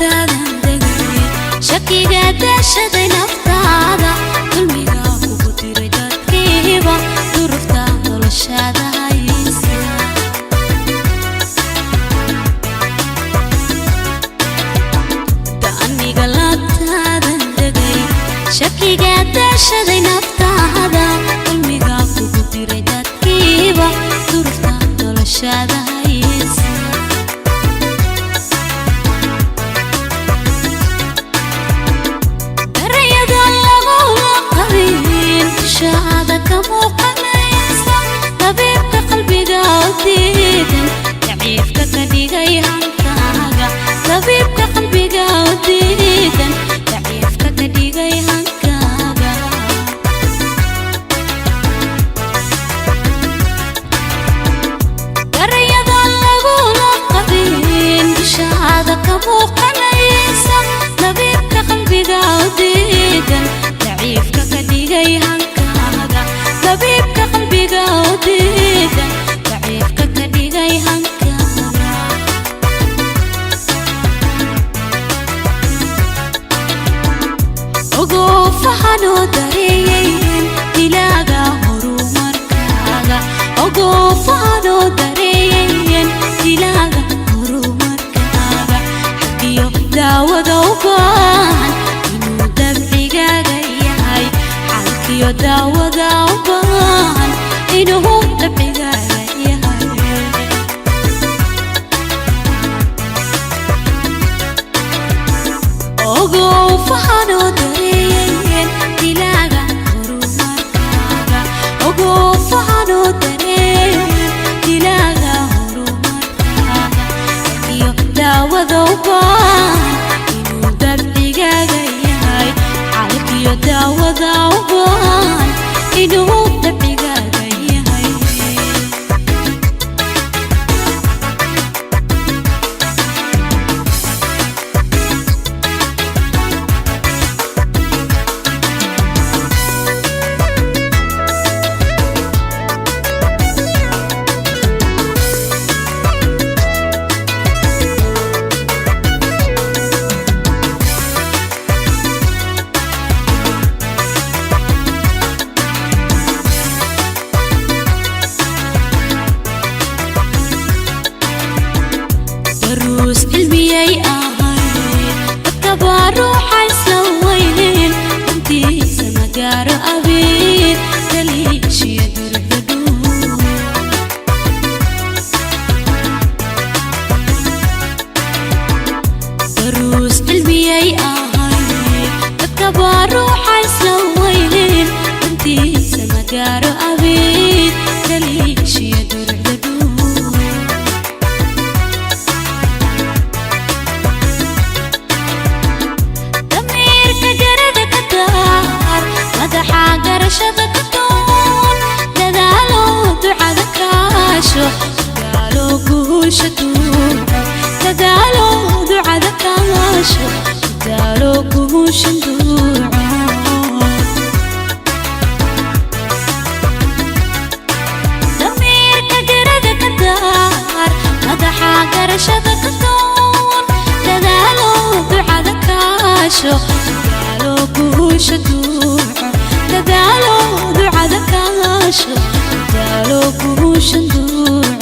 laabtaadan degay shakiga daashaday naftaada dulmiga kugu diray dadkiiba durufta noloshaada haysa aniga laabtaadan degay shakiga daashaday naftaada dulmiga kugu diray dadkiiba durufta noloshaada haysa darayada lagula qabin shaada kamuuqanaysa tabiibka qalbiga diidan daciifka ka dhigay hankaaga tabiibka qalbiga diidan daciifka ka dhigay hankaaga darayada lagula qabin shaada kamuuqanaysa tabiibka qalbiga diidan daciifka ka dhigay hankaaga tabiibka qalbiga diidan daciifka ka dhigay hankaaga ogow fahanoo dareeyayn dilaaga horumarkaaga ogow fahanoo dareeyayn dilaaga horumarkaaga xagiyo daawada u baahan inuu dabcigaaga yahay xalkiyo daawada u baahan inuu dabcigaaga yahay ogow fahanoo dareeyayn dilaaga horumarkaaga ogow fahanoo dareeyayn dilaaga horumarkaaga xagiyo daawada u baahan inuu dabcigaaga yahay xalkiyo daawada u baahan inuu dabcigaaga yahay دروس علمي أهين التبع روح يسويين انتي سمقار أبين دليش يدر بدون دروس علمي أهين التبع روح يسويين انتي سمقار أبين دليش يدر بدون قرشتك تون تدالو دعاءك عاشو تدالو كوشتون تدالو دعاءك عاشو تدالو كوشتون ضميرك قردك الدار مدحا قرشتك تون تدالو دعاءك عاشو تدالو كوشتون تدالو دعاءك عاشو تدالو كوشتون